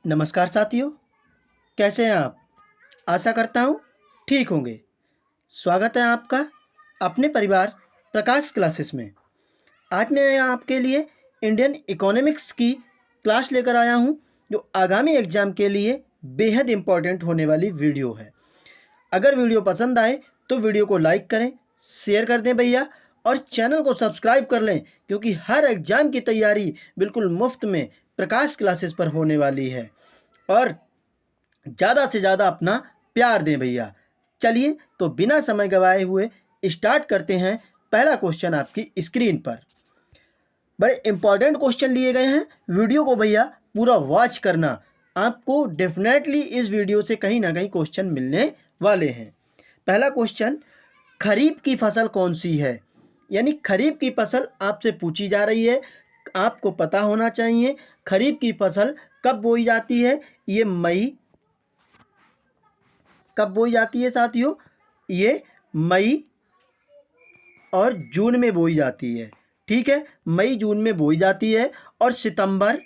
नमस्कार साथियों, कैसे हैं आप? आशा करता हूँ ठीक होंगे। स्वागत है आपका अपने परिवार प्रकाश क्लासेस में। आज मैं आपके लिए इंडियन इकोनॉमिक्स की क्लास लेकर आया हूँ, जो आगामी एग्जाम के लिए बेहद इम्पोर्टेंट होने वाली वीडियो है। अगर वीडियो पसंद आए तो वीडियो को लाइक करें, शेयर कर दें भैया, और चैनल को सब्सक्राइब कर लें, क्योंकि हर एग्जाम की तैयारी बिल्कुल मुफ्त में प्रकाश क्लासेस पर होने वाली है। और ज़्यादा से ज़्यादा अपना प्यार दें भैया। चलिए तो बिना समय गवाए हुए स्टार्ट करते हैं। पहला क्वेश्चन आपकी स्क्रीन पर। बड़े इंपॉर्टेंट क्वेश्चन लिए गए हैं, वीडियो को भैया पूरा वॉच करना। आपको डेफिनेटली इस वीडियो से कहीं ना कहीं क्वेश्चन मिलने वाले हैं। पहला क्वेश्चन, खरीफ की फसल कौन सी है? यानी खरीफ की फसल आपसे पूछी जा रही है। आपको पता होना चाहिए खरीफ की फसल कब बोई जाती है। ये मई, कब बोई जाती है साथियों? ये मई और जून में बोई जाती है। ठीक है, मई जून में बोई जाती है और सितंबर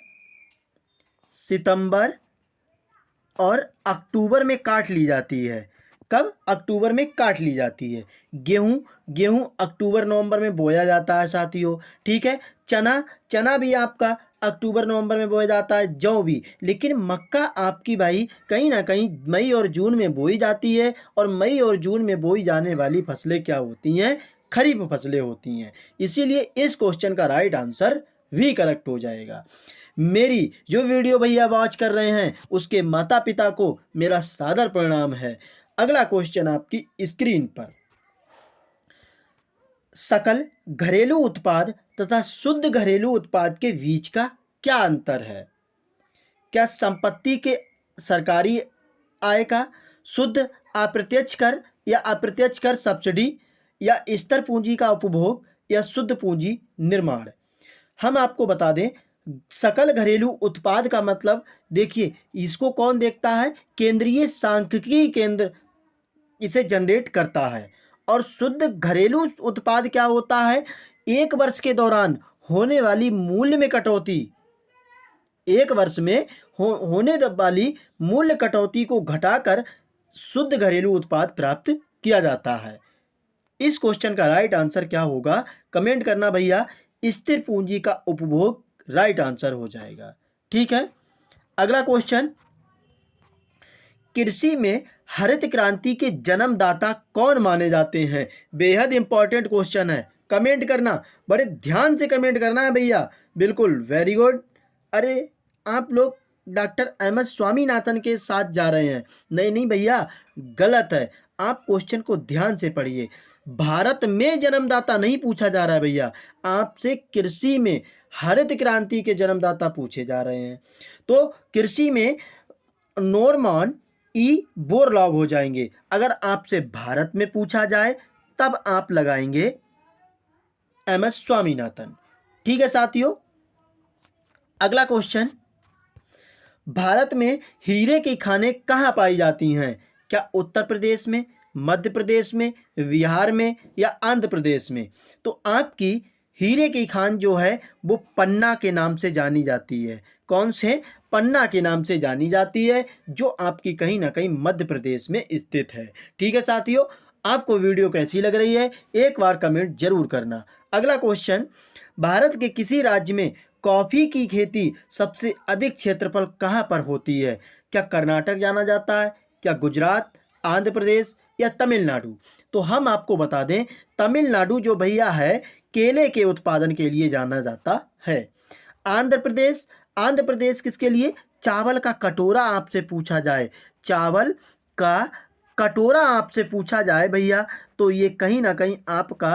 और अक्टूबर में काट ली जाती है। कब? अक्टूबर में काट ली जाती है। गेहूं अक्टूबर नवंबर में बोया जाता है साथियों। ठीक है, चना भी आपका अक्टूबर नवंबर में बोया जाता है, जौ भी। लेकिन मक्का आपकी भाई कहीं ना कहीं मई और जून में बोई जाती है। और मई और जून में बोई जाने वाली फसलें क्या होती हैं? खरीफ फसलें होती हैं। इसीलिए इस क्वेश्चन का राइट आंसर भी करेक्ट हो जाएगा। मेरी जो वीडियो भैया वॉच कर रहे हैं उसके माता पिता को मेरा सादर प्रणाम है। अगला क्वेश्चन आपकी स्क्रीन पर। सकल घरेलू उत्पाद तथा शुद्ध घरेलू उत्पाद के बीच का क्या अंतर है? क्या संपत्ति के सरकारी आय का, शुद्ध अप्रत्यक्ष कर या अप्रत्यक्ष कर सब्सिडी, या स्तर पूंजी का उपभोग, या शुद्ध पूंजी निर्माण? हम आपको बता दें, सकल घरेलू उत्पाद का मतलब, देखिए इसको कौन देखता है? केंद्रीय सांख्यिकी केंद्र इसे जनरेट करता है। और शुद्ध घरेलू उत्पाद क्या होता है? एक वर्ष के दौरान होने वाली मूल्य में कटौती, एक वर्ष में होने वाली मूल्य कटौती को घटाकर शुद्ध घरेलू उत्पाद प्राप्त किया जाता है। इस क्वेश्चन का राइट आंसर क्या होगा? कमेंट करना भैया। स्थिर पूंजी का उपभोग राइट आंसर हो जाएगा। ठीक है, अगला क्वेश्चन, कृषि में हरित क्रांति के जन्मदाता कौन माने जाते हैं? बेहद इंपॉर्टेंट क्वेश्चन है। कमेंट करना, बड़े ध्यान से कमेंट करना है भैया। बिल्कुल, वेरी गुड। अरे आप लोग डॉक्टर अहमद स्वामीनाथन के साथ जा रहे हैं। नहीं नहीं भैया, गलत है। आप क्वेश्चन को ध्यान से पढ़िए। भारत में जन्मदाता नहीं पूछा जा रहा है भैया, आपसे कृषि में हरित क्रांति के जन्मदाता पूछे जा रहे हैं। तो कृषि में नॉर्मन ई बोरलॉग हो जाएंगे। अगर आपसे भारत में पूछा जाए तब आप लगाएंगे एम एस स्वामीनाथन। ठीक है साथियों, अगला क्वेश्चन, भारत में हीरे की खानें कहाँ पाई जाती हैं? क्या उत्तर प्रदेश में, मध्य प्रदेश में, बिहार में, या आंध्र प्रदेश में? तो आपकी हीरे की खान जो है वो पन्ना के नाम से जानी जाती है। कौन से? पन्ना के नाम से जानी जाती है, जो आपकी कहीं ना कहीं मध्य प्रदेश में स्थित है। ठीक है साथियों, आपको वीडियो कैसी लग रही है एक बार कमेंट जरूर करना। अगला क्वेश्चन, भारत के किसी राज्य में कॉफ़ी की खेती सबसे अधिक क्षेत्रफल कहाँ पर होती है? क्या कर्नाटक जाना जाता है, क्या गुजरात, आंध्र प्रदेश, या तमिलनाडु? तो हम आपको बता दें, तमिलनाडु जो भैया है केले के उत्पादन के लिए जाना जाता है। आंध्र प्रदेश किसके लिए? चावल का कटोरा आपसे पूछा जाए, चावल का कटोरा आपसे पूछा जाए भैया, तो ये कहीं ना कहीं आपका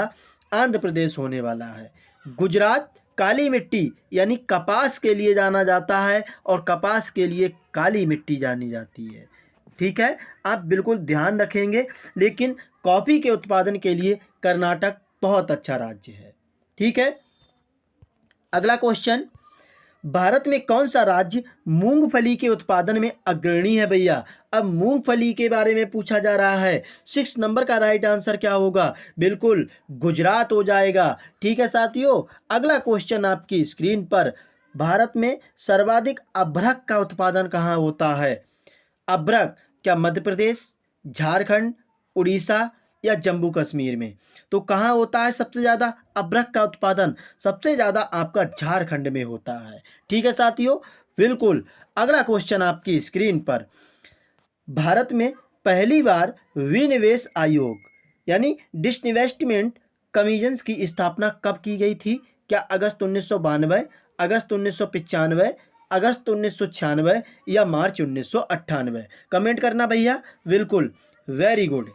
आंध्र प्रदेश होने वाला है। गुजरात काली मिट्टी यानी कपास के लिए जाना जाता है, और कपास के लिए काली मिट्टी जानी जाती है। ठीक है, आप बिल्कुल ध्यान रखेंगे। लेकिन कॉफ़ी के उत्पादन के लिए कर्नाटक बहुत अच्छा राज्य है। ठीक है, अगला क्वेश्चन, भारत में कौन सा राज्य मूंगफली के उत्पादन में अग्रणी है भैया? अब मूंगफली के बारे में पूछा जा रहा है। 6 नंबर का राइट आंसर क्या होगा? बिल्कुल गुजरात हो जाएगा। ठीक है साथियों, अगला क्वेश्चन आपकी स्क्रीन पर, भारत में सर्वाधिक अभ्रक का उत्पादन कहाँ होता है? अभ्रक क्या मध्य प्रदेश, झारखंड, उड़ीसा या जम्मू कश्मीर में? तो कहाँ होता है सबसे ज़्यादा अभ्रक का उत्पादन? सबसे ज़्यादा आपका झारखंड में होता है। ठीक है साथियों, बिल्कुल। अगला क्वेश्चन आपकी स्क्रीन पर, भारत में पहली बार विनिवेश आयोग यानी डिसइन्वेस्टमेंट कमीशंस की स्थापना कब की गई थी? क्या अगस्त 1992, अगस्त 1995, अगस्त 1996 या मार्च 1998? कमेंट करना भैया। बिल्कुल, वेरी गुड,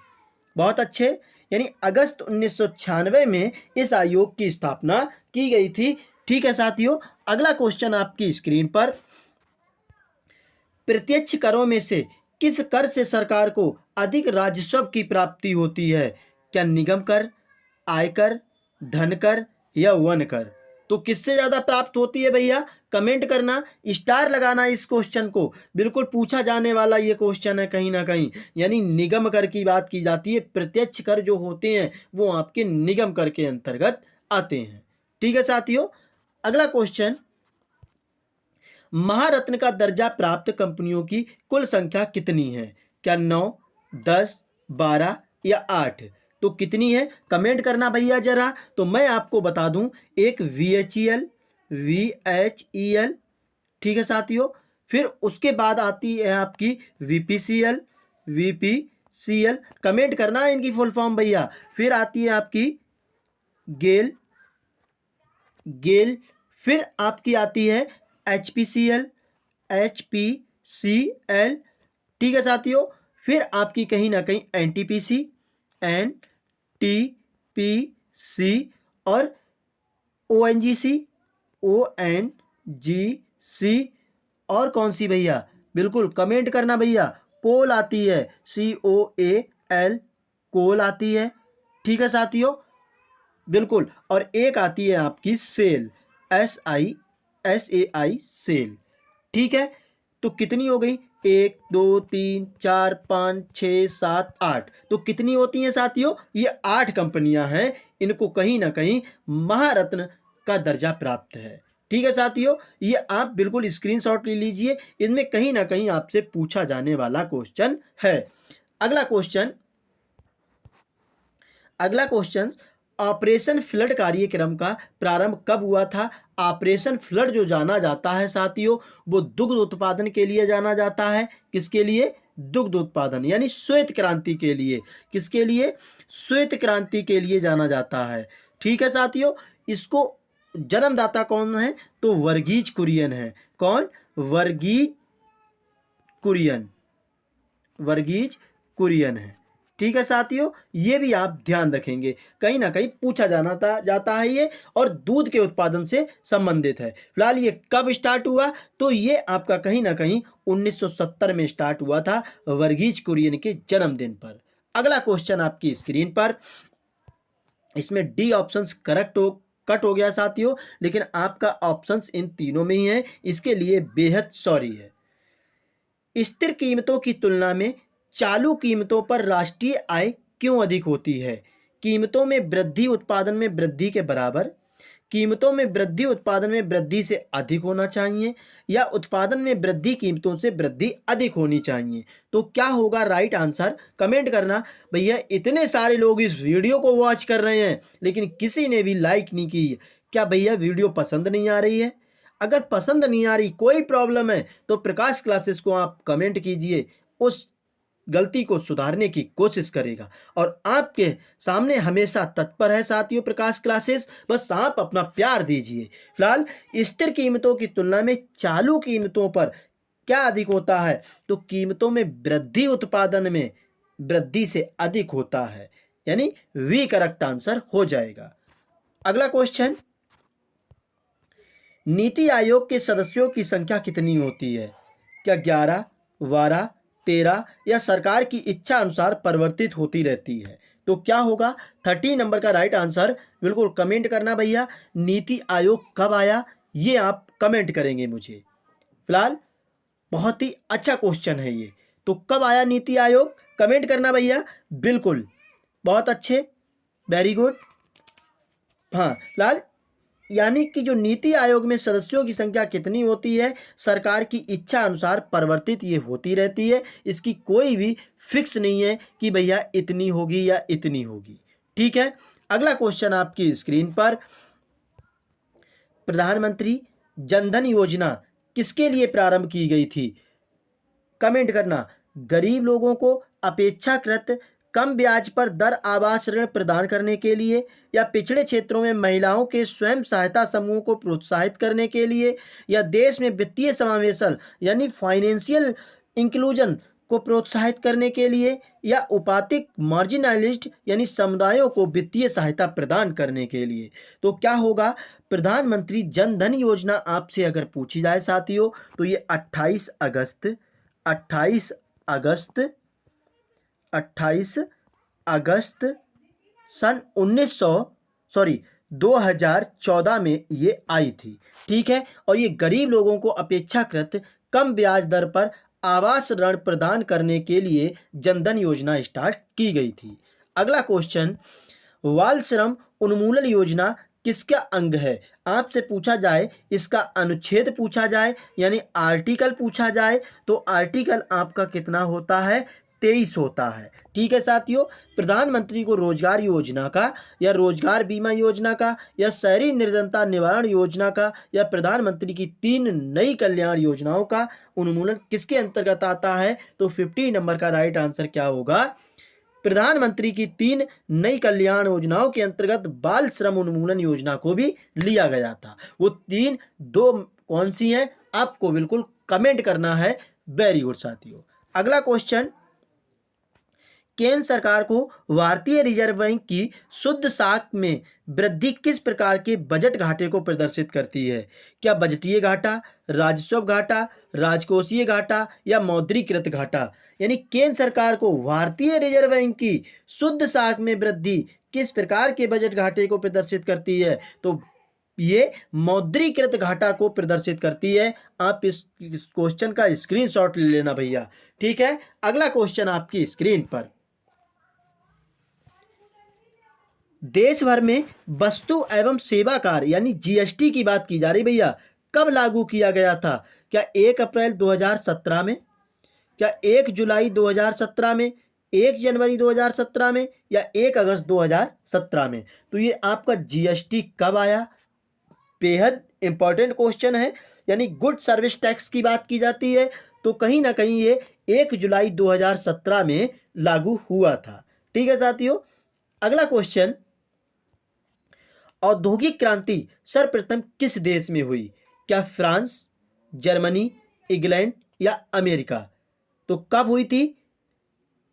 बहुत अच्छे। यानी अगस्त 1996 में इस आयोग की स्थापना की गई थी। ठीक है साथियों, अगला क्वेश्चन आपकी स्क्रीन पर, प्रत्यक्ष करों में से किस कर से सरकार को अधिक राजस्व की प्राप्ति होती है? क्या निगम कर, आयकर, धन कर या वन कर? तो किससे ज़्यादा प्राप्त होती है भैया? कमेंट करना, स्टार लगाना इस क्वेश्चन को। बिल्कुल पूछा जाने वाला ये क्वेश्चन है कहीं ना कहीं। यानी निगम कर की बात की जाती है। प्रत्यक्ष कर जो होते हैं वो आपके निगम कर के अंतर्गत आते हैं। ठीक है साथियों, अगला क्वेश्चन, महारत्न का दर्जा प्राप्त कंपनियों की कुल संख्या कितनी है? क्या 9, 10, 12 या 8? तो कितनी है कमेंट करना भैया जरा। तो मैं आपको बता दूं, एक VHEL, VHEL, ठीक है साथियों, फिर उसके बाद आती है आपकी VPCL, VPCL, कमेंट करना है इनकी फुल फॉर्म भैया। फिर आती है आपकी गेल, गेल, फिर आपकी आती है HPCL, HPCL, ठीक है साथियों, फिर आपकी कहीं ना कहीं NTPC, NTPC और ONGC, ONGC और कौन सी भैया? बिल्कुल कमेंट करना भैया। कोल आती है, COAL, कोल आती है। ठीक है साथियों, बिल्कुल। और एक आती है आपकी सेल, SAI, सेल। ठीक है, तो कितनी हो गई? 1, 2, 3, 4, 5, 6, 7, 8। तो कितनी होती हैं साथियों? ये 8 कंपनियां हैं। इनको कहीं ना कहीं महारत्न का दर्जा प्राप्त है। ठीक है साथियों, ये आप बिल्कुल स्क्रीनशॉट ले लीजिए। इनमें कहीं ना कहीं आपसे पूछा जाने वाला क्वेश्चन है। अगला क्वेश्चन, ऑपरेशन फ्लड कार्यक्रम का प्रारंभ कब हुआ था? ऑपरेशन फ्लड जो जाना जाता है साथियों, वो दुग्ध उत्पादन के लिए जाना जाता है। किसके लिए? दुग्ध उत्पादन, यानी श्वेत क्रांति के लिए। किसके लिए? श्वेत क्रांति के लिए जाना जाता है। ठीक है साथियों, इसको जन्मदाता कौन है? तो वर्गीज कुरियन है। कौन? वर्गीज कुरियन, वर्गीज कुरियन है। ठीक है साथियों, ये भी आप ध्यान रखेंगे, कहीं ना कहीं पूछा जाता है ये, और दूध के उत्पादन से संबंधित है। फिलहाल ये कब स्टार्ट हुआ? तो ये आपका कहीं ना कहीं 1970 में स्टार्ट हुआ था, वर्गीज कुरियन के जन्मदिन पर। अगला क्वेश्चन आपकी स्क्रीन पर, इसमें डी ऑप्शंस कट हो गया साथियों, लेकिन आपका ऑप्शंस इन तीनों में ही है, इसके लिए बेहद सॉरी है। स्थिर कीमतों की तुलना में चालू कीमतों पर राष्ट्रीय आय क्यों अधिक होती है? कीमतों में वृद्धि उत्पादन में वृद्धि के बराबर, कीमतों में वृद्धि उत्पादन में वृद्धि से अधिक होना चाहिए, या उत्पादन में वृद्धि कीमतों से वृद्धि अधिक होनी चाहिए? तो क्या होगा राइट आंसर? कमेंट करना भैया। इतने सारे लोग इस वीडियो को वॉच कर रहे हैं लेकिन किसी ने भी लाइक नहीं की। क्या भैया वीडियो पसंद नहीं आ रही है? अगर पसंद नहीं आ रही, कोई प्रॉब्लम है, तो प्रकाश क्लासेस को आप कमेंट कीजिए, उस गलती को सुधारने की कोशिश करेगा। और आपके सामने हमेशा तत्पर है साथियों प्रकाश क्लासेस, बस आप अपना प्यार दीजिए। फिलहाल स्थिर कीमतों की तुलना में चालू कीमतों पर क्या अधिक होता है? तो कीमतों में वृद्धि उत्पादन में वृद्धि से अधिक होता है, यानी वी करेक्ट आंसर हो जाएगा। अगला क्वेश्चन, नीति आयोग के सदस्यों की संख्या कितनी होती है? क्या 11, 12, 13 या सरकार की इच्छा अनुसार परिवर्तित होती रहती है? तो क्या होगा 30 नंबर का राइट आंसर? बिल्कुल कमेंट करना भैया। नीति आयोग कब आया ये आप कमेंट करेंगे मुझे। फिलहाल बहुत ही अच्छा क्वेश्चन है ये, तो कब आया नीति आयोग? कमेंट करना भैया। बिल्कुल, बहुत अच्छे, वेरी गुड। हाँ, फिलहाल यानी कि जो नीति आयोग में सदस्यों की संख्या कितनी होती है, सरकार की इच्छा अनुसार परिवर्तित ये होती रहती है। इसकी कोई भी फिक्स नहीं है कि भैया इतनी होगी या इतनी होगी। ठीक है, अगला क्वेश्चन आपकी स्क्रीन पर, प्रधानमंत्री जनधन योजना किसके लिए प्रारंभ की गई थी? कमेंट करना। गरीब लोगों को अपेक्षाकृत कम ब्याज पर दर आवास ऋण प्रदान करने के लिए, या पिछड़े क्षेत्रों में महिलाओं के स्वयं सहायता समूहों को प्रोत्साहित करने के लिए, या देश में वित्तीय समावेशन यानी फाइनेंशियल इंक्लूजन को प्रोत्साहित करने के लिए, या उपाधिक मार्जिनलाइज्ड यानी समुदायों को वित्तीय सहायता प्रदान करने के लिए। तो क्या होगा? प्रधानमंत्री जन धन योजना आपसे अगर पूछी जाए साथियों, तो ये 28 अगस्त सन 2014 में ये आई थी। ठीक है, और ये गरीब लोगों को अपेक्षाकृत कम ब्याज दर पर आवास ऋण प्रदान करने के लिए जनधन योजना स्टार्ट की गई थी। अगला क्वेश्चन, बाल श्रम उन्मूलन योजना किसका अंग है? आपसे पूछा जाए, इसका अनुच्छेद पूछा जाए यानी आर्टिकल पूछा जाए, तो आर्टिकल आपका कितना होता है? 23 होता है। ठीक है साथियों, प्रधानमंत्री को रोजगार योजना का, या रोजगार बीमा योजना का, या शहरी निर्धनता निवारण योजना का, या प्रधानमंत्री की 3 नई कल्याण योजनाओं का उन्मूलन किसके अंतर्गत आता है? तो 50 नंबर का राइट आंसर क्या होगा? प्रधानमंत्री की 3 नई कल्याण योजनाओं के अंतर्गत बाल श्रम उन्मूलन योजना को भी लिया गया था। वो 3 दो कौन सी हैं? आपको बिल्कुल कमेंट करना है। वेरी गुड साथियों। अगला क्वेश्चन, केंद्र सरकार को भारतीय रिजर्व बैंक की शुद्ध साख में वृद्धि किस प्रकार के बजट घाटे को प्रदर्शित करती है? क्या बजटीय घाटा, राजस्व घाटा, राजकोषीय घाटा, या मौद्रीकृत घाटा? यानी केंद्र सरकार को भारतीय रिजर्व बैंक की शुद्ध साख में वृद्धि किस प्रकार के बजट घाटे को प्रदर्शित करती है? तो ये मौद्रीकृत घाटा को प्रदर्शित करती है। आप इस क्वेश्चन का स्क्रीनशॉट ले लेना भैया। ठीक है, अगला क्वेश्चन आपकी स्क्रीन पर, देश भर में वस्तु एवं सेवा कर यानी जीएसटी की बात की जा रही भैया, कब लागू किया गया था? क्या 1 अप्रैल 2017 में, क्या 1 जुलाई 2017 में, 1 जनवरी 2017 में, या 1 अगस्त 2017 में? तो ये आपका जीएसटी कब आया? बेहद इंपॉर्टेंट क्वेश्चन है। यानी गुड सर्विस टैक्स की बात की जाती है, तो कहीं ना कहीं ये 1 जुलाई 2017 में लागू हुआ था। ठीक है साथियों, अगला क्वेश्चन, औद्योगिक क्रांति सर्वप्रथम किस देश में हुई? क्या फ्रांस, जर्मनी, इंग्लैंड, या अमेरिका? तो कब हुई थी?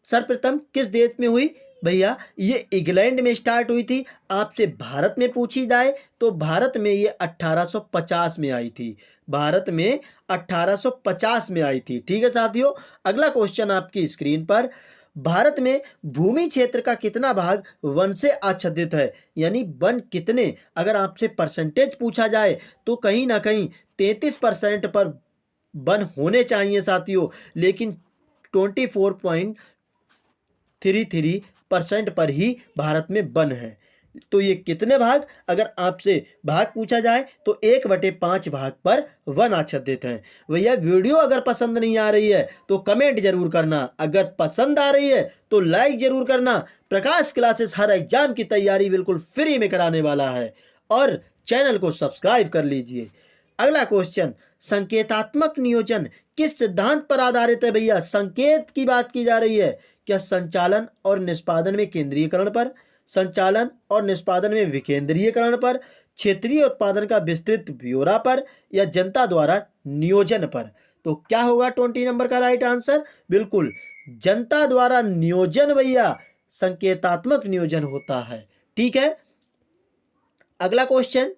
सर्वप्रथम किस देश में हुई भैया? ये इंग्लैंड में स्टार्ट हुई थी। आपसे भारत में पूछी जाए तो भारत में ये 1850 में आई थी। भारत में 1850 में आई थी। ठीक है साथियों, अगला क्वेश्चन आपकी स्क्रीन पर, भारत में भूमि क्षेत्र का कितना भाग वन से आच्छादित है? यानी वन कितने, अगर आपसे परसेंटेज पूछा जाए तो कहीं ना कहीं 33% पर वन होने चाहिए साथियों, लेकिन 24.33% पर ही भारत में वन है। तो ये कितने भाग, अगर आपसे भाग पूछा जाए तो 1/5 भाग पर वन आच्छादित हैं। भैया वीडियो अगर पसंद नहीं आ रही है तो कमेंट जरूर करना, अगर पसंद आ रही है तो लाइक जरूर करना। प्रकाश क्लासेस हर एग्जाम की तैयारी बिल्कुल फ्री में कराने वाला है, और चैनल को सब्सक्राइब कर लीजिए। अगला क्वेश्चन, संकेतात्मक नियोजन किस सिद्धांत पर आधारित है? भैया संकेत की बात की जा रही है। क्या संचालन और निष्पादन में केंद्रीयकरण पर, संचालन और निष्पादन में विकेंद्रीयकरण पर, क्षेत्रीय उत्पादन का विस्तृत ब्यौरा पर, या जनता द्वारा नियोजन पर? तो क्या होगा 20 नंबर का राइट आंसर? बिल्कुल जनता द्वारा नियोजन भैया संकेतात्मक नियोजन होता है। ठीक है, अगला क्वेश्चन,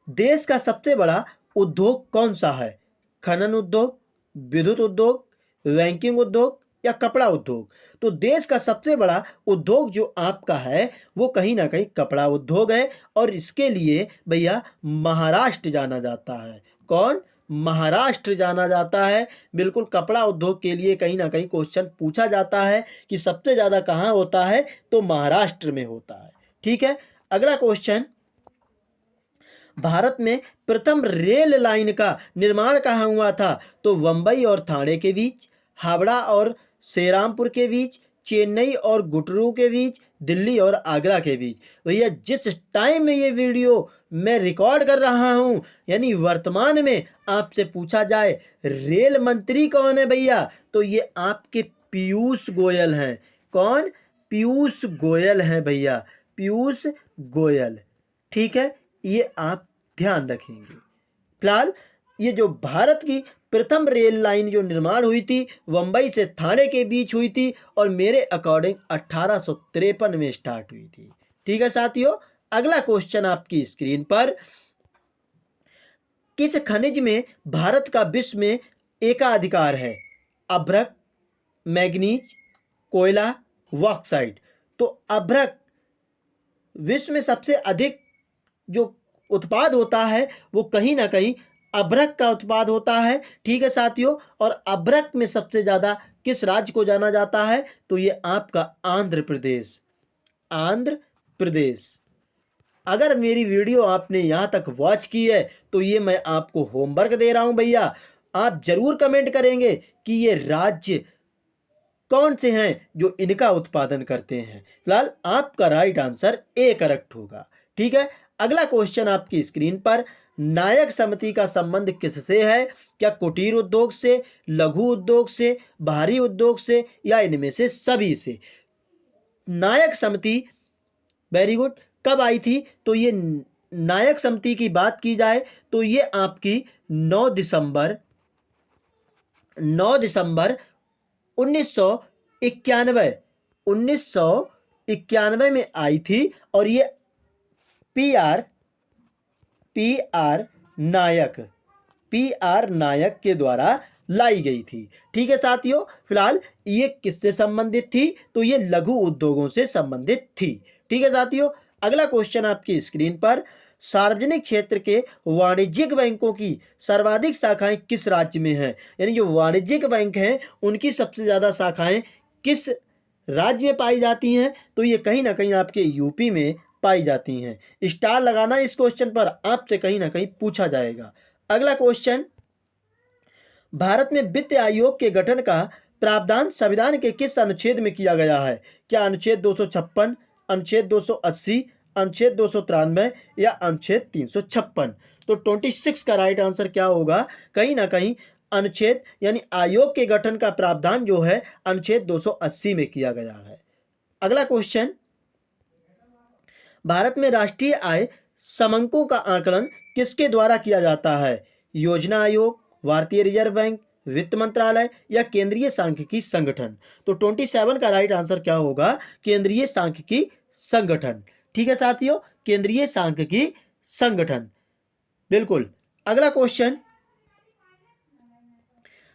देश का सबसे बड़ा उद्योग कौन सा है? खनन उद्योग, विद्युत उद्योग, बैंकिंग उद्योग, या कपड़ा उद्योग? तो देश का सबसे बड़ा उद्योग जो आपका है वो कहीं ना कहीं कपड़ा उद्योग है, और इसके लिए भैया महाराष्ट्र जाना जाता है। कौन? महाराष्ट्र जाना जाता है। बिल्कुल, कपड़ा उद्योग के लिए कहीं ना कहीं क्वेश्चन पूछा जाता है कि सबसे ज़्यादा कहाँ होता है, तो महाराष्ट्र में होता है। ठीक है, अगला क्वेश्चन, भारत में प्रथम रेल लाइन का निर्माण कहाँ हुआ था? तो मुंबई और ठाणे के बीच, हावड़ा और श्रीरामपुर के बीच, चेन्नई और गुटरू के बीच, दिल्ली और आगरा के बीच। भैया जिस टाइम में ये वीडियो मैं रिकॉर्ड कर रहा हूँ, यानी वर्तमान में आपसे पूछा जाए रेल मंत्री कौन है भैया, तो ये आपके पीयूष गोयल हैं। कौन? पीयूष गोयल हैं भैया, पीयूष गोयल। ठीक है, ये आप ध्यान रखेंगे। फिलहाल ये जो भारत की प्रथम रेल लाइन जो निर्माण हुई थी मुंबई से ठाणे के बीच हुई थी और मेरे अकॉर्डिंग 1853 में स्टार्ट हुई थी। ठीक है साथियों, अगला क्वेश्चन आपकी स्क्रीन पर, किस खनिज में भारत का विश्व में एकाधिकार है? अभ्रक, मैग्नीज, कोयला, बॉक्साइट। तो अभ्रक विश्व में सबसे अधिक जो उत्पाद होता है वो कहीं ना कहीं अभ्रक का उत्पाद होता है। ठीक है साथियों, और अभ्रक में सबसे ज़्यादा किस राज्य को जाना जाता है? तो ये आपका आंध्र प्रदेश। आंध्र प्रदेश। अगर मेरी वीडियो आपने यहाँ तक वॉच की है तो ये मैं आपको होमवर्क दे रहा हूँ भैया, आप जरूर कमेंट करेंगे कि ये राज्य कौन से हैं जो इनका उत्पादन करते हैं। फिलहाल आपका राइट आंसर ए करेक्ट होगा। ठीक है, अगला क्वेश्चन आपकी स्क्रीन पर, नायक समिति का संबंध किससे है? क्या कुटीर उद्योग से, लघु उद्योग से, भारी उद्योग से, या इनमें से सभी से? नायक समिति वेरी गुड कब आई थी? तो ये नायक समिति की बात की जाए तो ये आपकी 9 दिसंबर 1991 में आई थी और ये पी आर नायक के द्वारा लाई गई थी। ठीक है साथियों, फिलहाल ये किससे संबंधित थी? तो ये लघु उद्योगों से संबंधित थी। ठीक है साथियों, अगला क्वेश्चन आपकी स्क्रीन पर, सार्वजनिक क्षेत्र के वाणिज्यिक बैंकों की सर्वाधिक शाखाएं किस राज्य में हैं? यानी जो वाणिज्यिक बैंक हैं उनकी सबसे ज़्यादा शाखाएं किस राज्य में पाई जाती हैं? तो ये कहीं ना कहीं आपके यूपी में पाई जाती हैं। स्टार लगाना इस क्वेश्चन पर, आपसे कहीं ना कहीं पूछा जाएगा। अगला क्वेश्चन, भारत में वित्त आयोग के गठन का प्रावधान संविधान के किस अनुच्छेद में किया गया है? क्या अनुच्छेद 256, अनुच्छेद 280, अनुच्छेद 293 या अनुच्छेद 356? तो 26 का राइट आंसर क्या होगा? कहीं ना कहीं अनुच्छेद यानी आयोग के गठन का प्रावधान जो है अनुच्छेद 280 में किया गया है। अगला क्वेश्चन, भारत में राष्ट्रीय आय समंकों का आकलन किसके द्वारा किया जाता है? योजना आयोग, भारतीय रिजर्व बैंक, वित्त मंत्रालय या केंद्रीय सांख्यिकी संगठन? तो 27 का राइट आंसर क्या होगा? केंद्रीय सांख्यिकी संगठन। ठीक है साथियों, केंद्रीय सांख्यिकी संगठन, बिल्कुल। अगला क्वेश्चन,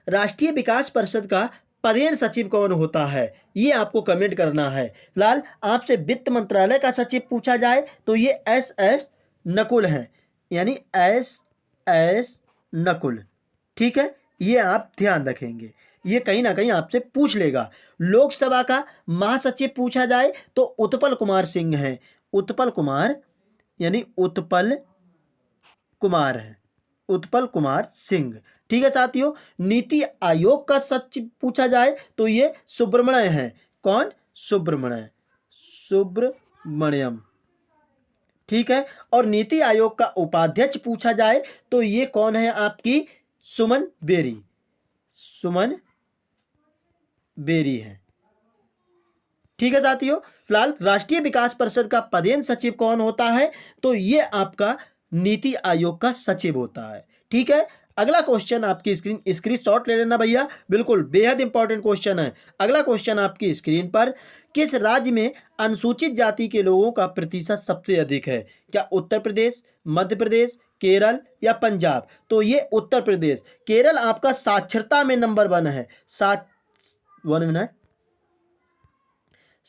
राष्ट्रीय विकास परिषद का पदेन सचिव कौन होता है? ये आपको कमेंट करना है। फिलहाल आपसे वित्त मंत्रालय का सचिव पूछा जाए तो ये एस नकुल हैं, यानी एस नकुल। ठीक है, ये आप ध्यान रखेंगे, ये कहीं ना कहीं आपसे पूछ लेगा। लोकसभा का महासचिव पूछा जाए तो उत्पल कुमार सिंह हैं। उत्पल कुमार यानी उत्पल कुमार है, उत्पल कुमार सिंह। ठीक है साथियों, नीति आयोग का सचिव पूछा जाए तो ये सुब्रमण्य हैं। कौन? सुब्रमण्यम। ठीक है, और नीति आयोग का उपाध्यक्ष पूछा जाए तो ये कौन है? आपकी सुमन बेरी है। ठीक है साथियों, फिलहाल राष्ट्रीय विकास परिषद का पदेन सचिव कौन होता है? तो ये आपका नीति आयोग का सचिव होता है। ठीक है, अगला क्वेश्चन आपकी स्क्रीनशॉट ले लेना भैया, बिल्कुल बेहद इंपॉर्टेंट क्वेश्चन है। अगला क्वेश्चन आपकी स्क्रीन पर, किस राज्य में अनुसूचित जाति के लोगों का प्रतिशत सबसे अधिक है? क्या उत्तर प्रदेश, मध्य प्रदेश, केरल या पंजाब? तो ये उत्तर प्रदेश। केरल आपका साक्षरता में नंबर 1 है।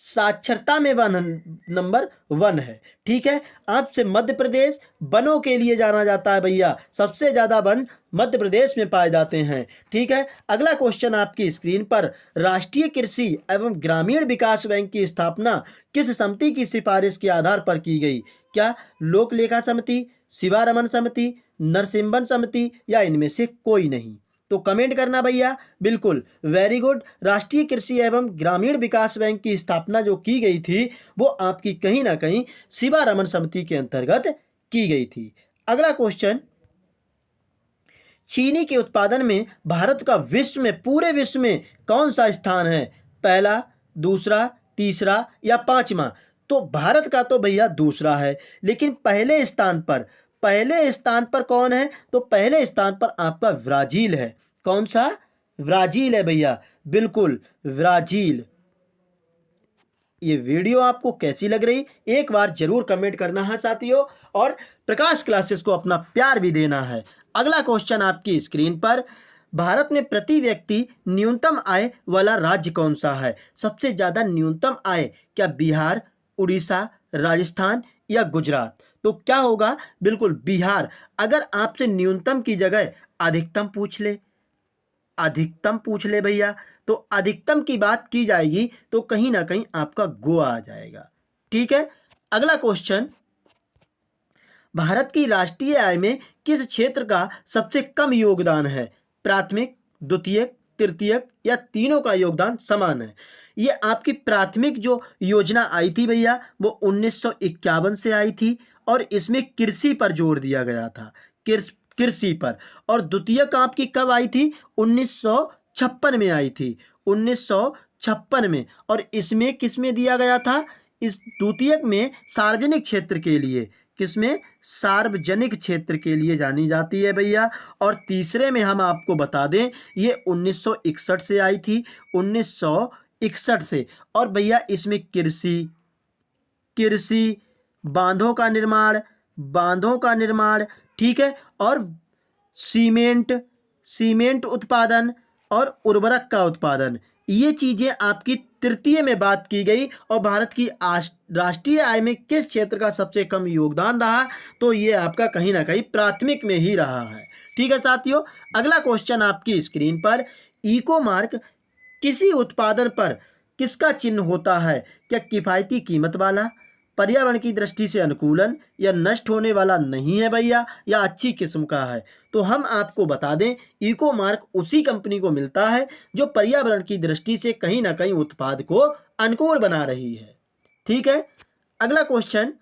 साक्षरता में नंबर 1 है। ठीक है, आपसे मध्य प्रदेश वनों के लिए जाना जाता है भैया, सबसे ज्यादा वन मध्य प्रदेश में पाए जाते हैं। ठीक है, अगला क्वेश्चन आपकी स्क्रीन पर, राष्ट्रीय कृषि एवं ग्रामीण विकास बैंक की स्थापना किस समिति की सिफारिश के आधार पर की गई? क्या लोक लेखा समिति, शिवारमन समिति, नरसिम्हन समिति या इनमें से कोई नहीं? तो कमेंट करना भैया। बिल्कुल, वेरी गुड। राष्ट्रीय कृषि एवं ग्रामीण विकास बैंक की स्थापना जो की गई थी वो आपकी कहीं ना कहीं शिवारमन समिति के अंतर्गत की गई थी। अगला क्वेश्चन, चीनी के उत्पादन में भारत का विश्व में, पूरे विश्व में कौन सा स्थान है? पहला, दूसरा, तीसरा या पांचवा? तो भारत का तो भैया दूसरा है, लेकिन पहले स्थान पर कौन है? तो पहले स्थान पर आपका ब्राजील है। कौन सा? ब्राजील है भैया, बिल्कुल ब्राजील। ये वीडियो आपको कैसी लग रही एक बार जरूर कमेंट करना है साथियों, और प्रकाश क्लासेस को अपना प्यार भी देना है। अगला क्वेश्चन आपकी स्क्रीन पर, भारत में प्रति व्यक्ति न्यूनतम आय वाला राज्य कौन सा है? सबसे ज्यादा न्यूनतम आय, क्या बिहार, उड़ीसा, राजस्थान या गुजरात? तो क्या होगा? बिल्कुल बिहार। अगर आपसे न्यूनतम की जगह अधिकतम पूछ ले भैया, तो अधिकतम की बात की जाएगी तो कहीं ना कहीं आपका गोवा आ जाएगा। ठीक है। अगला क्वेश्चन, भारत की राष्ट्रीय आय में किस क्षेत्र का सबसे कम योगदान है? प्राथमिक, द्वितीयक, तृतीयक या तीनों का योगदान समान है? ये आपकी प्राथमिक जो योजना आई थी भैया वो 1951 से आई थी, और इसमें कृषि पर जोर दिया गया था, कृषि पर। और द्वितीयक आपकी कब आई थी? 1956 में आई थी, 1956 में। और इसमें किसमें दिया गया था? इस द्वितीयक में सार्वजनिक क्षेत्र के लिए, किसमें? सार्वजनिक क्षेत्र के लिए जानी जाती है भैया। और तीसरे में हम आपको बता दें ये 1961 से आई थी, 1961 से। और भैया इसमें कृषि, बांधों का निर्माण, ठीक है, और सीमेंट उत्पादन और उर्वरक का उत्पादन, ये चीजें आपकी तृतीय में बात की गई। और भारत की राष्ट्रीय आय में किस क्षेत्र का सबसे कम योगदान रहा? तो ये आपका कहीं ना कहीं प्राथमिक में ही रहा है। ठीक है साथियों। अगला क्वेश्चन आपकी स्क्रीन पर, इको मार्क किसी उत्पादन पर किसका चिन्ह होता है? क्या किफायती कीमत वाला, पर्यावरण की दृष्टि से अनुकूलन या नष्ट होने वाला नहीं है भैया, या अच्छी किस्म का है? तो हम आपको बता दें इको मार्क उसी कंपनी को मिलता है जो पर्यावरण की दृष्टि से कहीं ना कहीं उत्पाद को अनुकूल बना रही है। ठीक है। अगला क्वेश्चन,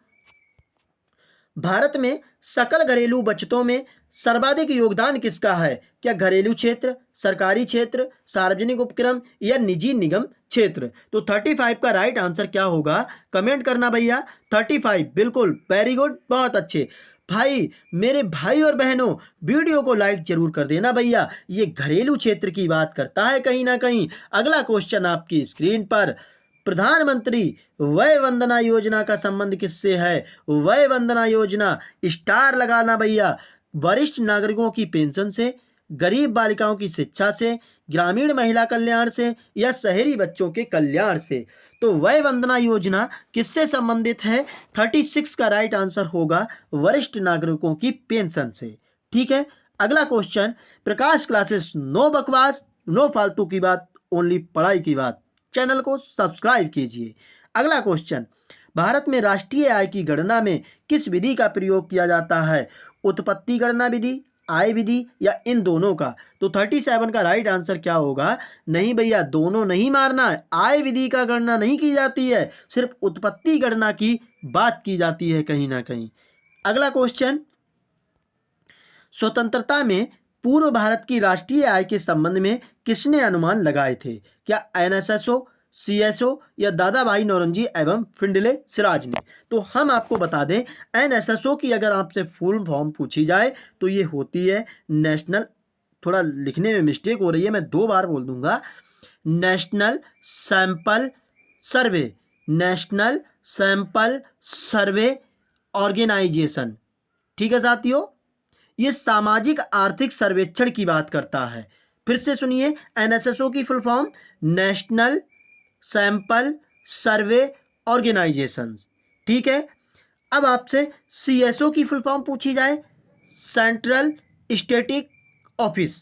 भारत में सकल घरेलू बचतों में सर्वाधिक योगदान किसका है? क्या घरेलू क्षेत्र, सरकारी क्षेत्र, सार्वजनिक उपक्रम या निजी निगम क्षेत्र? तो 35 का राइट आंसर क्या होगा? कमेंट करना भैया। 35, बिल्कुल, वेरी गुड, बहुत अच्छे भाई। मेरे भाई और बहनों, वीडियो को लाइक जरूर कर देना भैया, ये घरेलू क्षेत्र की बात करता है कहीं ना कहीं। अगला क्वेश्चन आपकी स्क्रीन पर, प्रधानमंत्री वय वंदना योजना का संबंध किससे है? वय वंदना योजना, स्टार लगाना भैया, वरिष्ठ नागरिकों की पेंशन से, गरीब बालिकाओं की शिक्षा से, ग्रामीण महिला कल्याण से या शहरी बच्चों के कल्याण से? तो वय वंदना योजना किससे संबंधित है? 36 का राइट आंसर होगा वरिष्ठ नागरिकों की पेंशन से। ठीक है। अगला क्वेश्चन, प्रकाश क्लासेस, नो बकवास, नो फालतू की बात, ओनली पढ़ाई की बात। चैनल को सब्सक्राइब कीजिए। अगला क्वेश्चन, भारत में राष्ट्रीय आय की गणना में किस विधि का प्रयोग किया जाता है? उत्पत्ति गणना विधि, आय विधि या इन दोनों का? तो 37 का राइट आंसर क्या होगा? नहीं भैया, दोनों नहीं मारना है, आय विधि का गणना नहीं की जाती है, सिर्फ उत्पत्ति गणना की बात की जाती है कहीं ना कहीं। अगला क्वेश्चन, स्वतंत्रता में पूर्व भारत की राष्ट्रीय आय के संबंध में किसने अनुमान लगाए थे? क्या एनएसएसओ, सीएसओ या दादा भाई नौरोजी एवं फिंडले सिराज ने? तो हम आपको बता दें, एनएसएसओ की अगर आपसे फुल फॉर्म पूछी जाए तो ये होती है नेशनल, थोड़ा लिखने में मिस्टेक हो रही है, मैं 2 बार बोल दूंगा, नेशनल सैंपल सर्वे ऑर्गेनाइजेशन। ठीक है साथियों, ये सामाजिक आर्थिक सर्वेक्षण की बात करता है। फिर से सुनिए, एनएसएसओ की full form national sample survey organisation. ठीक है। अब आपसे सीएसओ की फुल फॉर्म पूछी जाए, सेंट्रल स्टैटिक ऑफिस।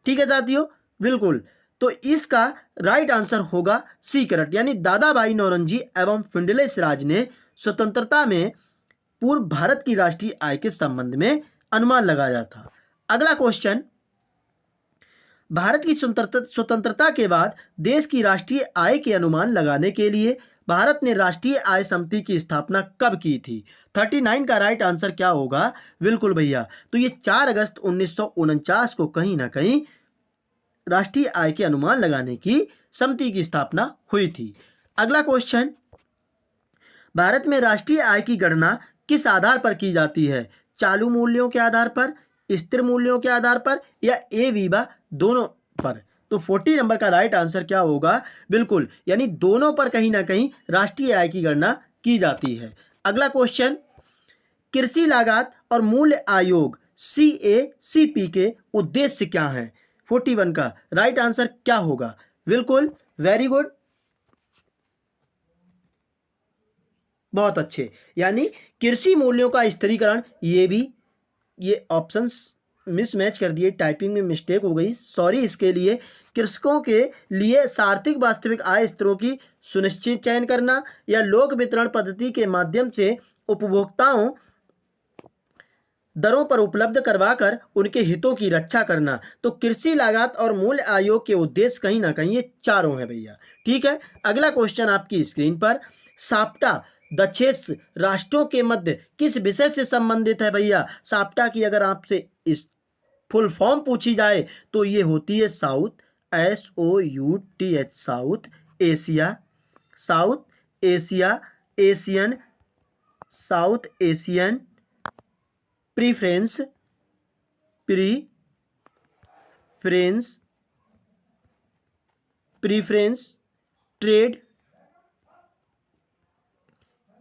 ठीक है साथियों, बिल्कुल। तो इसका राइट आंसर होगा सी करेक्ट, यानी दादा भाई नौरोजी एवं फिंडले सिराज ने स्वतंत्रता में पूर्व भारत की राष्ट्रीय आय के संबंध में अनुमान लगाया था। अगला क्वेश्चन, भारत की स्वतंत्रता के बाद देश की राष्ट्रीय आय के अनुमान लगाने के लिए भारत ने राष्ट्रीय आय समिति की स्थापना कब की थी? 39 का राइट आंसर क्या होगा? बिल्कुल भैया, तो ये 4 अगस्त 1949 को कहीं ना कहीं राष्ट्रीय आय के अनुमान लगाने की समिति की स्थापना हुई थी। अगला क्वेश्चन, भारत में राष्ट्रीय आय की गणना किस आधार पर की जाती है? चालू मूल्यों के आधार पर, स्थिर मूल्यों के आधार पर, या ए वीबा दोनों पर? तो 40 नंबर का राइट आंसर क्या होगा? बिल्कुल, यानी दोनों पर कहीं ना कहीं राष्ट्रीय आय की गणना की जाती है। अगला क्वेश्चन, कृषि लागत और मूल्य आयोग CACP के उद्देश्य क्या हैं? 41 का राइट आंसर क्या होगा? बिल्कुल, वेरी गुड, बहुत अच्छे, यानी कृषि मूल्यों का स्थिरीकरण। ये ऑप्शंस मिसमैच कर दिए, टाइपिंग में मिस्टेक हो गई, सॉरी इसके लिए। कृषकों के लिए आर्थिक वास्तविक आय स्तरों की सुनिश्चित चयन करना या लोक वितरण पद्धति के माध्यम से उपभोक्ताओं दरों पर उपलब्ध करवाकर उनके हितों की रक्षा करना। तो कृषि लागत और मूल्य आयोग के उद्देश्य कहीं ना कहीं ये चारों हैं भैया। ठीक है, अगला क्वेश्चन आपकी स्क्रीन पर, साप्टा दक्षेस राष्ट्रों के मध्य किस विषय से संबंधित है भैया? साप्टा की अगर आपसे इस फुल फॉर्म पूछी जाए तो ये होती है south, SOUTH, south Asia, south Asia, Asian, south Asian preference,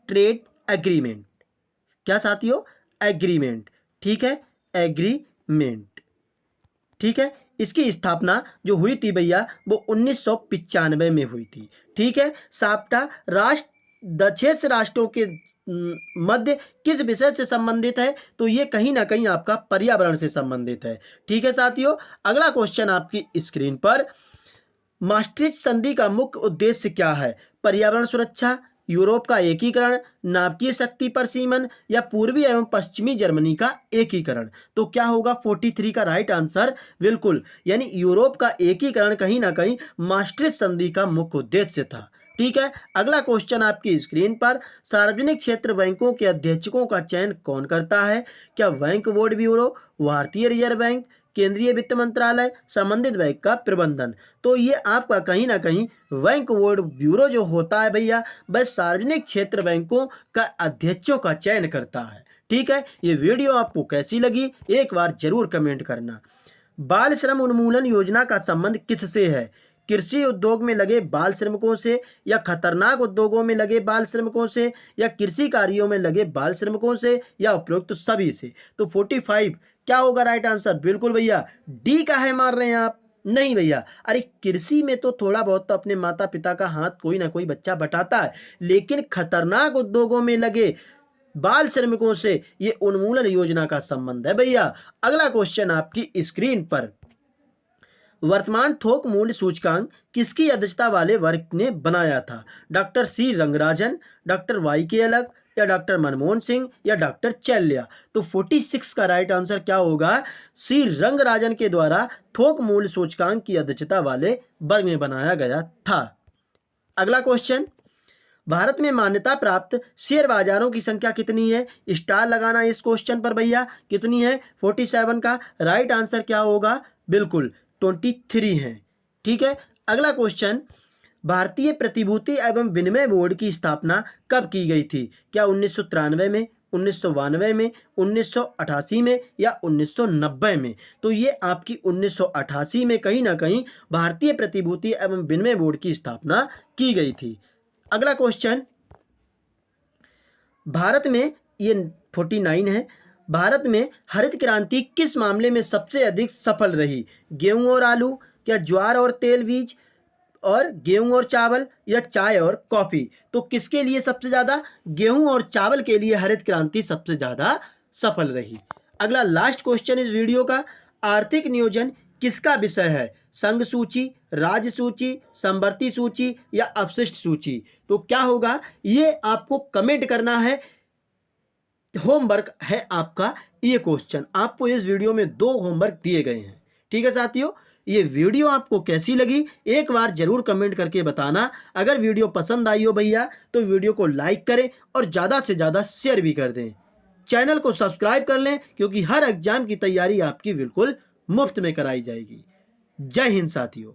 trade agreement. क्या साथियों? एग्रीमेंट। ठीक है, एग्रीमेंट। ठीक है, इसकी स्थापना जो हुई थी भैया वो 1995 में हुई थी। ठीक है, साप्टा दक्षेस राष्ट्रों के मध्य किस विषय से संबंधित है? तो ये कहीं ना कहीं आपका पर्यावरण से संबंधित है। ठीक है साथियों, अगला क्वेश्चन आपकी स्क्रीन पर, maastricht संधि का मुख्य उद्देश्य क्या है? पर्यावरण सुरक्षा, यूरोप का एकीकरण, नाभिकीय शक्ति पर सीमन, या पूर्वी एवं पश्चिमी जर्मनी का एकीकरण? तो क्या होगा 43 का राइट आंसर? बिल्कुल, यानी यूरोप का एकीकरण कहीं ना कहीं maastricht संधि का मुख्य उद्देश्य था। ठीक है, अगला क्वेश्चन आपकी स्क्रीन पर, सार्वजनिक क्षेत्र बैंकों के अध्यक्षों का चयन कौन करता है? क्या बैंक बोर्ड ब्यूरो, भारतीय रिजर्व बैंक, केंद्रीय वित्त मंत्रालय, संबंधित बैंक का प्रबंधन? तो ये आपका कहीं ना कहीं बैंक बोर्ड ब्यूरो जो होता है भैया वह सार्वजनिक क्षेत्र बैंकों का अध्यक्षों का चयन करता है। ठीक है, ये वीडियो आपको कैसी लगी एक बार जरूर कमेंट करना। बाल श्रम उन्मूलन योजना का संबंध किससे है? कृषि उद्योग में लगे बाल श्रमिकों से, या खतरनाक उद्योगों में लगे बाल श्रमिकों से, या कृषि कार्यों में लगे बाल श्रमिकों से, या उपरोक्त सभी से? तो 45 क्या होगा राइट आंसर? बिल्कुल भैया, डी का है, मार रहे हैं आप? नहीं भैया, अरे कृषि में तो थोड़ा बहुत तो अपने माता पिता का हाथ कोई ना कोई बच्चा बटाता है, लेकिन खतरनाक उद्योगों में लगे बाल श्रमिकों से ये उन्मूलन योजना का संबंध है भैया। अगला क्वेश्चन आपकी स्क्रीन पर, वर्तमान थोक मूल्य सूचकांक किसकी अध्यक्षता वाले वर्ग ने बनाया था? Doctor C Rangarajan, doctor YK Alagh, या डॉक्टर मनमोहन सिंह, या डॉक्टर चैल्या? तो 46 का राइट आंसर क्या होगा? सी रंगराजन के द्वारा थोक मूल्य सूचकांक की अध्यक्षता वाले वर्ग में बनाया गया था। अगला क्वेश्चन, भारत में मान्यता प्राप्त शेयर बाजारों की संख्या कितनी है? स्टार लगाना इस क्वेश्चन पर भैया, कितनी है? 47 का राइट आंसर क्या होगा? बिल्कुल 23 हैं। ठीक है, अगला क्वेश्चन, भारतीय प्रतिभूति एवं विनिमय बोर्ड की स्थापना कब की गई थी? क्या 1993 में, 1992 में, 1988 में, या 1990 में? तो ये आपकी 1988 में कहीं ना कहीं भारतीय प्रतिभूति एवं विनिमय बोर्ड की स्थापना की गई थी। अगला क्वेश्चन, भारत में, ये 49 है, भारत में हरित क्रांति किस मामले में सबसे अधिक सफल रही? गेहूं और आलू, क्या ज्वार और तेल बीज, और गेहूं और चावल, या चाय और कॉफी? तो किसके लिए सबसे ज्यादा? गेहूं और चावल के लिए हरित क्रांति सबसे ज्यादा सफल रही। अगला लास्ट क्वेश्चन इस वीडियो का, आर्थिक नियोजन किसका विषय है? संघ सूची, राज्य सूची, समवर्ती सूची या अवशिष्ट सूची? तो क्या होगा, ये आपको कमेंट करना है। होमवर्क है आपका ये क्वेश्चन। आपको इस वीडियो में 2 होमवर्क दिए गए हैं। ठीक है साथियों, ये वीडियो आपको कैसी लगी एक बार जरूर कमेंट करके बताना। अगर वीडियो पसंद आई हो भैया तो वीडियो को लाइक करें और ज़्यादा से ज़्यादा शेयर भी कर दें। चैनल को सब्सक्राइब कर लें क्योंकि हर एग्जाम की तैयारी आपकी बिल्कुल मुफ्त में कराई जाएगी। जय हिंद साथियों।